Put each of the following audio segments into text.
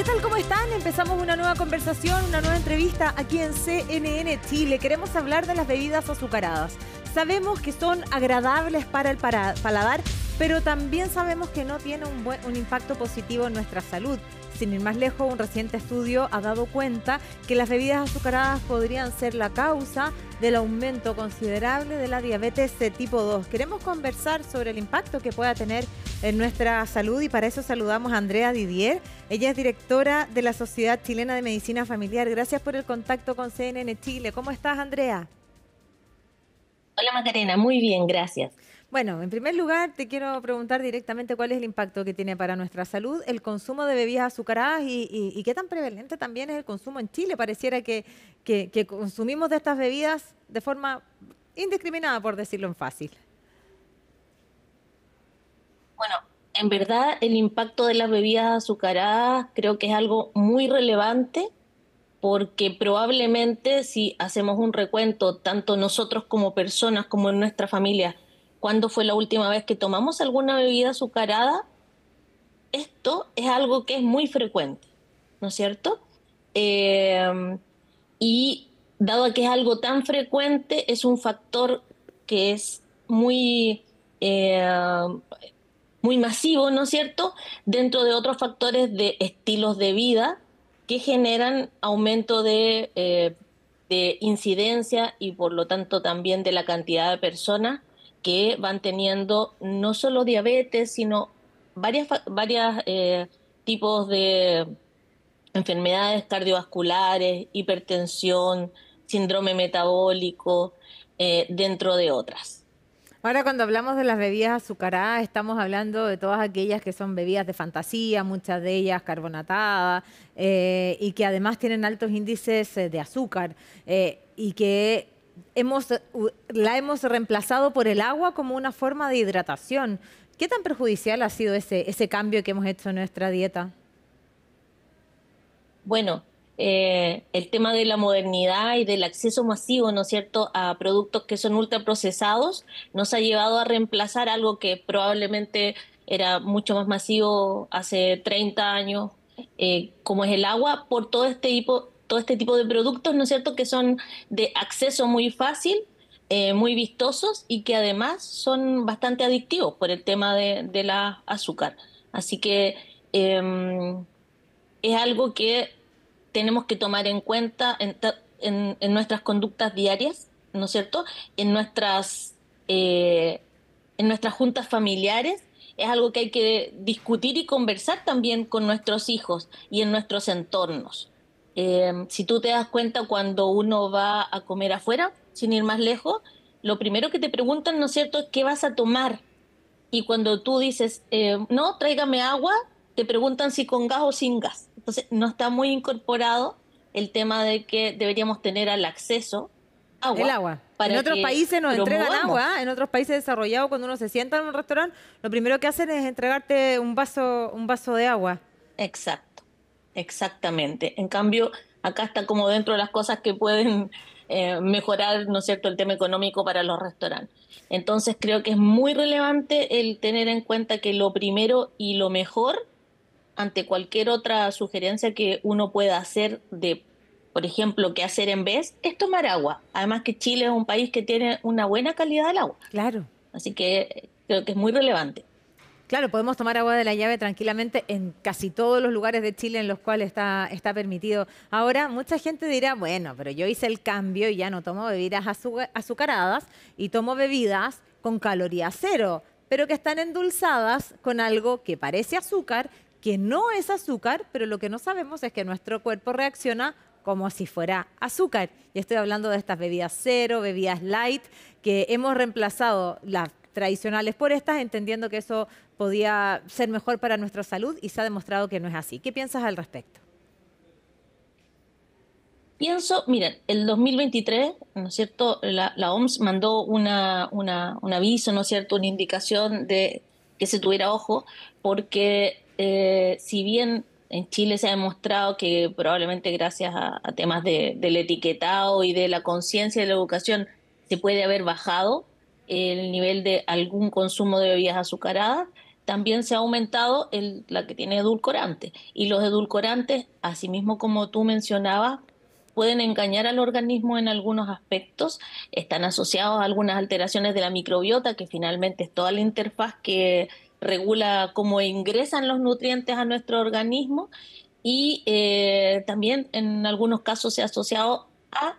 tal? ¿Cómo están? Empezamos una nueva conversación, una nueva entrevista aquí en CNN Chile. Queremos hablar de las bebidas azucaradas. Sabemos que son agradables para el paladar, pero también sabemos que no tienen un impacto positivo en nuestra salud. Sin ir más lejos, un reciente estudio ha dado cuenta que las bebidas azucaradas podrían ser la causa del aumento considerable de la diabetes de tipo 2. Queremos conversar sobre el impacto que pueda tener en nuestra salud y para eso saludamos a Andrea Didier. Ella es directora de la Sociedad Chilena de Medicina Familiar. Gracias por el contacto con CNN Chile. ¿Cómo estás, Andrea? Hola Macarena, muy bien, gracias. Bueno, en primer lugar te quiero preguntar directamente cuál es el impacto que tiene para nuestra salud el consumo de bebidas azucaradas y qué tan prevalente también es el consumo en Chile. Pareciera que consumimos de estas bebidas de forma indiscriminada, por decirlo en fácil. Bueno, en verdad el impacto de las bebidas azucaradas creo que es algo muy relevante porque probablemente si hacemos un recuento, tanto nosotros como personas, como en nuestra familia, ¿cuándo fue la última vez que tomamos alguna bebida azucarada? Esto es algo que es muy frecuente, ¿no es cierto? Eh, y dado que es algo tan frecuente, es un factor que es muy masivo, ¿no es cierto?, dentro de otros factores de estilos de vida que generan aumento de incidencia y por lo tanto también de la cantidad de personas que van teniendo no solo diabetes, sino varias tipos de enfermedades cardiovasculares, hipertensión, síndrome metabólico, dentro de otras. Ahora, cuando hablamos de las bebidas azucaradas, estamos hablando de todas aquellas que son bebidas de fantasía, muchas de ellas carbonatadas, y que además tienen altos índices de azúcar, y que la hemos reemplazado por el agua como una forma de hidratación. ¿Qué tan perjudicial ha sido ese cambio que hemos hecho en nuestra dieta? Bueno, el tema de la modernidad y del acceso masivo, ¿no es cierto?, a productos que son ultraprocesados, nos ha llevado a reemplazar algo que probablemente era mucho más masivo hace 30 años, como es el agua, por todo este tipo de productos, ¿no es cierto?, que son de acceso muy fácil, muy vistosos y que además son bastante adictivos por el tema de la azúcar. Así que es algo que tenemos que tomar en cuenta en nuestras conductas diarias, ¿no es cierto? En eh, en nuestras juntas familiares. Es algo que hay que discutir y conversar también con nuestros hijos y en nuestros entornos. Si tú te das cuenta cuando uno va a comer afuera, sin ir más lejos, lo primero que te preguntan, ¿no es cierto?, es qué vas a tomar. Y cuando tú dices, no, tráigame agua, te preguntan si con gas o sin gas. Entonces, no está muy incorporado el tema de que deberíamos tener al acceso El agua agua. En para otros que países nos entregan agua, promovamos. ¿eh? En otros países desarrollados, cuando uno se sienta en un restaurante, lo primero que hacen es entregarte un vaso de agua. Exacto, exactamente. En cambio, acá está como dentro de las cosas que pueden mejorar, ¿no es cierto?, el tema económico para los restaurantes. Entonces, creo que es muy relevante el tener en cuenta que lo primero y lo mejor ante cualquier otra sugerencia que uno pueda hacer de, por ejemplo, qué hacer en vez, es tomar agua. Además que Chile es un país que tiene una buena calidad del agua. Claro. Así que creo que es muy relevante. Claro, podemos tomar agua de la llave tranquilamente en casi todos los lugares de Chile en los cuales está permitido. Ahora, mucha gente dirá, bueno, pero yo hice el cambio y ya no tomo bebidas azucaradas y tomo bebidas con caloría cero, pero que están endulzadas con algo que parece azúcar, que no es azúcar, pero lo que no sabemos es que nuestro cuerpo reacciona como si fuera azúcar. Y estoy hablando de estas bebidas cero, bebidas light, que hemos reemplazado las tradicionales por estas, entendiendo que eso podía ser mejor para nuestra salud y se ha demostrado que no es así. ¿Qué piensas al respecto? Pienso, miren, el 2023, ¿no es cierto?, la OMS mandó un aviso, ¿no es cierto?, una indicación de que se tuviera ojo, porque si bien en Chile se ha demostrado que probablemente gracias a temas del etiquetado y de la conciencia de la educación se puede haber bajado el nivel de algún consumo de bebidas azucaradas, también se ha aumentado la que tiene edulcorante. Y los edulcorantes, asimismo como tú mencionabas, pueden engañar al organismo en algunos aspectos, están asociados a algunas alteraciones de la microbiota, que finalmente es toda la interfaz que regula cómo ingresan los nutrientes a nuestro organismo, y también en algunos casos se ha asociado a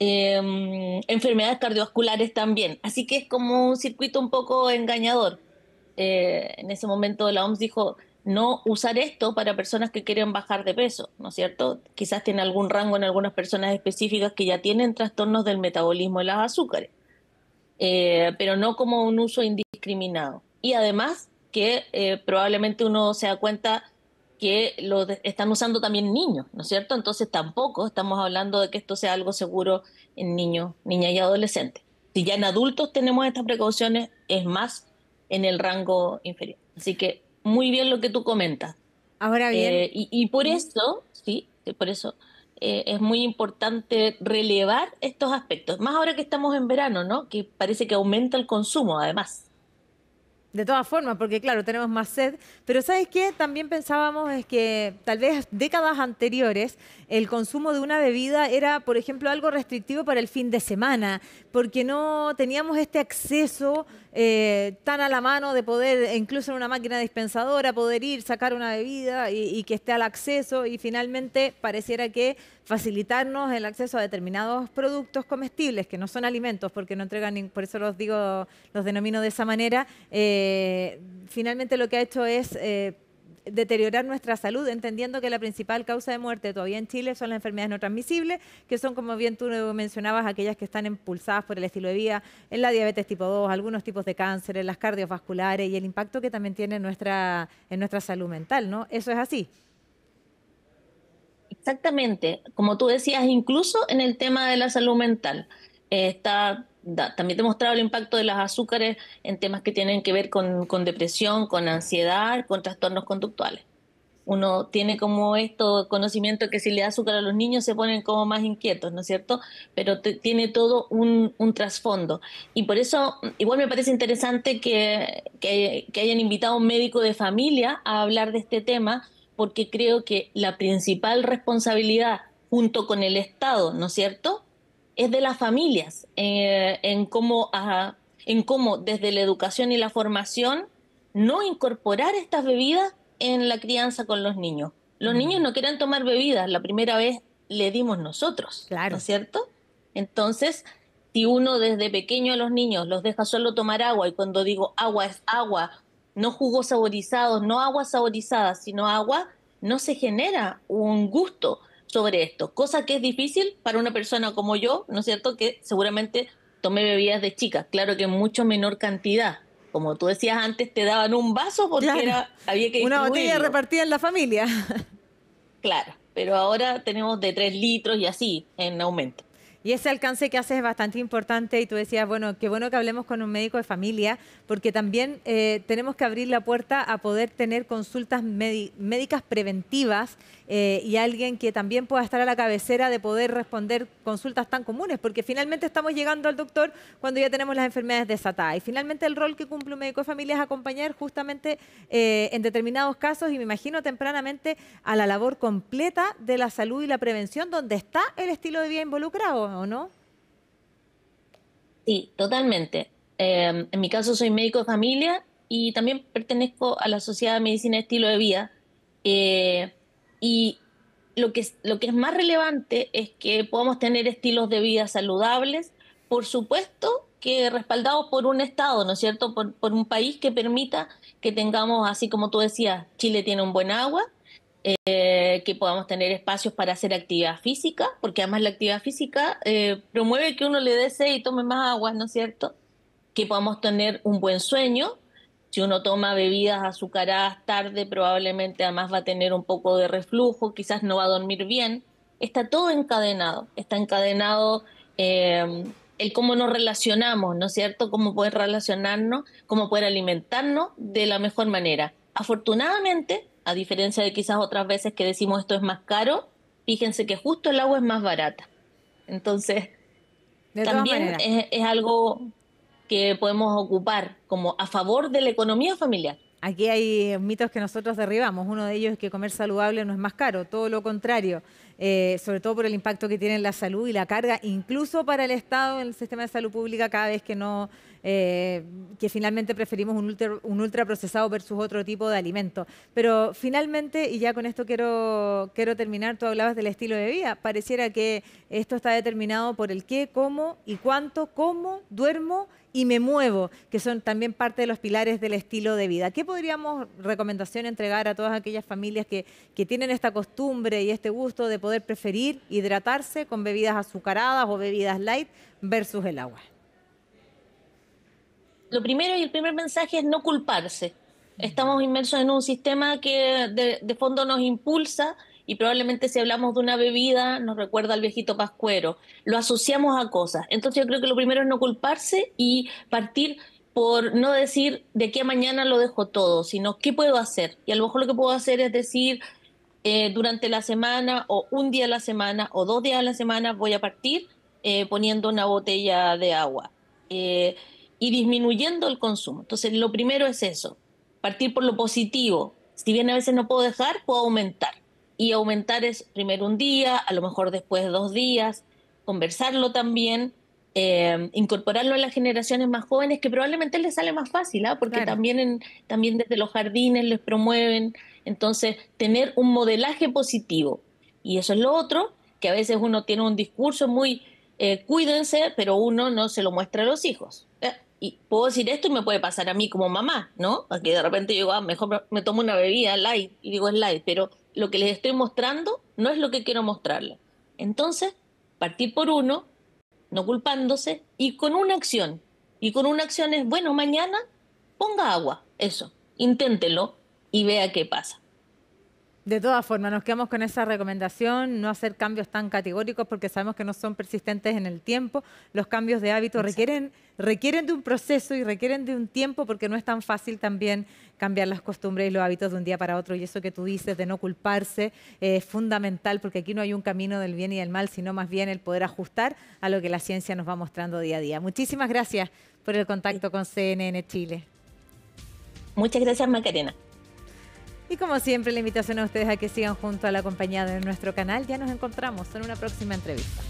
enfermedades cardiovasculares también. Así que es como un circuito un poco engañador. En ese momento la OMS dijo no usar esto para personas que quieren bajar de peso, ¿no es cierto? Quizás tiene algún rango en algunas personas específicas que ya tienen trastornos del metabolismo de las azúcares, pero no como un uso indiscriminado. Y además que probablemente uno se da cuenta que están usando también niños, ¿no es cierto? Entonces tampoco estamos hablando de que esto sea algo seguro en niños, niñas y adolescentes. Si ya en adultos tenemos estas precauciones, es más en el rango inferior. Así que muy bien lo que tú comentas. Ahora bien, Y por eso, sí, por eso es muy importante relevar estos aspectos. Más ahora que estamos en verano, ¿no? Que parece que aumenta el consumo, además. de todas formas, porque claro, tenemos más sed, pero ¿sabes qué? También pensábamos es que tal vez décadas anteriores el consumo de una bebida era, por ejemplo, algo restrictivo para el fin de semana, porque no teníamos este acceso tan a la mano de poder, incluso en una máquina dispensadora, poder ir, sacar una bebida y que esté al acceso, y finalmente pareciera que facilitarnos el acceso a determinados productos comestibles que no son alimentos, porque no entregan, por eso los digo, los denomino de esa manera, finalmente lo que ha hecho es deteriorar nuestra salud, entendiendo que la principal causa de muerte todavía en Chile son las enfermedades no transmisibles, que son, como bien tú mencionabas, aquellas que están impulsadas por el estilo de vida, en la diabetes tipo 2, algunos tipos de cáncer, en las cardiovasculares y el impacto que también tiene en nuestra salud mental, ¿no? Eso es así. Exactamente, como tú decías, incluso en el tema de la salud mental, también te he mostrado el impacto de los azúcares en temas que tienen que ver con depresión, con ansiedad, con trastornos conductuales. Uno tiene como esto conocimiento que si le da azúcar a los niños se ponen como más inquietos, ¿no es cierto? Pero tiene todo un trasfondo. Y por eso, igual me parece interesante que hayan invitado a un médico de familia a hablar de este tema, porque creo que la principal responsabilidad, junto con el Estado, ¿no es cierto?, es de las familias, en cómo desde la educación y la formación no incorporar estas bebidas en la crianza con los niños. Los niños Mm, no quieren tomar bebidas, la primera vez le dimos nosotros, ¿no claro. es cierto? Entonces, si uno desde pequeño a los niños los deja solo tomar agua, y cuando digo agua es agua, no jugos saborizados, no agua saborizada, sino agua, no se genera un gusto sobre esto, cosa que es difícil para una persona como yo, ¿no es cierto?, que seguramente tomé bebidas de chica, claro que en mucho menor cantidad. Como tú decías antes, te daban un vaso porque Claro, había que una botella distribuirlo, repartida en la familia. claro, pero ahora tenemos de 3 litros y así en aumento. Y ese alcance que haces es bastante importante y tú decías, bueno, qué bueno que hablemos con un médico de familia, porque también tenemos que abrir la puerta a poder tener consultas médicas preventivas y alguien que también pueda estar a la cabecera de poder responder consultas tan comunes, porque finalmente estamos llegando al doctor cuando ya tenemos las enfermedades desatadas. Y finalmente el rol que cumple un médico de familia es acompañar justamente en determinados casos, y me imagino tempranamente, a la labor completa de la salud y la prevención, donde está el estilo de vida involucrado, ¿o no? Sí, totalmente. En mi caso soy médico de familia y también pertenezco a la Sociedad de Medicina y Estilo de Vida. Eh, y lo que es más relevante es que podamos tener estilos de vida saludables, por supuesto que respaldados por un Estado, ¿no es cierto? Por un país que permita que tengamos, así como tú decías, Chile tiene un buen agua, que podamos tener espacios para hacer actividad física, porque además la actividad física promueve que uno le dé sed y tome más agua, ¿no es cierto? Que podamos tener un buen sueño. Si uno toma bebidas azucaradas tarde, probablemente además va a tener un poco de reflujo, quizás no va a dormir bien. Está todo encadenado, está encadenado el cómo nos relacionamos, ¿no es cierto? Cómo poder relacionarnos, cómo poder alimentarnos de la mejor manera. Afortunadamente, a diferencia de quizás otras veces que decimos esto es más caro, fíjense que justo el agua es más barata. Entonces, De todas también maneras. es algo que podemos ocupar como a favor de la economía familiar. aquí hay mitos que nosotros derribamos. Uno de ellos es que comer saludable no es más caro, todo lo contrario. Sobre todo por el impacto que tiene en la salud y la carga, incluso para el Estado, en el sistema de salud pública, cada vez que no, que finalmente preferimos un ultraprocesado versus otro tipo de alimento. Pero finalmente, y ya con esto quiero terminar, tú hablabas del estilo de vida. Pareciera que esto está determinado por el qué, cómo y cuánto, cómo, duermo y me muevo, que son también parte de los pilares del estilo de vida. ¿Qué podríamos, recomendación, entregar a todas aquellas familias que tienen esta costumbre y este gusto de poder preferir hidratarse con bebidas azucaradas o bebidas light versus el agua? Lo primero y el primer mensaje es no culparse. Estamos inmersos en un sistema que de fondo nos impulsa y probablemente si hablamos de una bebida nos recuerda al viejito pascuero. Lo asociamos a cosas. Entonces yo creo que lo primero es no culparse y partir por no decir de qué a mañana lo dejo todo, sino qué puedo hacer. Y a lo mejor lo que puedo hacer es decir, durante la semana o un día a la semana o 2 días a la semana voy a partir poniendo una botella de agua y disminuyendo el consumo. Entonces, lo primero es eso, partir por lo positivo. Si bien a veces no puedo dejar, puedo aumentar. Y aumentar es primero un día, a lo mejor después 2 días, conversarlo también, incorporarlo a las generaciones más jóvenes, que probablemente les sale más fácil, ¿ah? Porque Claro. también desde los jardines les promueven. Entonces, tener un modelaje positivo. Y eso es lo otro, que a veces uno tiene un discurso muy cuídense, pero uno no se lo muestra a los hijos. Y puedo decir esto y me puede pasar a mí como mamá, ¿no? Aquí de repente yo digo, mejor me tomo una bebida light, y digo es light, pero lo que les estoy mostrando no es lo que quiero mostrarles. Entonces, partir por uno, no culpándose, y con una acción. Y con una acción es, bueno, mañana ponga agua, eso, inténtelo y vea qué pasa. De todas formas, nos quedamos con esa recomendación, no hacer cambios tan categóricos porque sabemos que no son persistentes en el tiempo. Los cambios de hábito Exacto. requieren de un proceso y requieren de un tiempo porque no es tan fácil también cambiar las costumbres y los hábitos de un día para otro. Y eso que tú dices de no culparse es fundamental porque aquí no hay un camino del bien y del mal, sino más bien el poder ajustar a lo que la ciencia nos va mostrando día a día. Muchísimas gracias por el contacto con CNN Chile. Muchas gracias, Macarena. Y como siempre, la invitación a ustedes a que sigan junto a la compañía de nuestro canal. Ya nos encontramos en una próxima entrevista.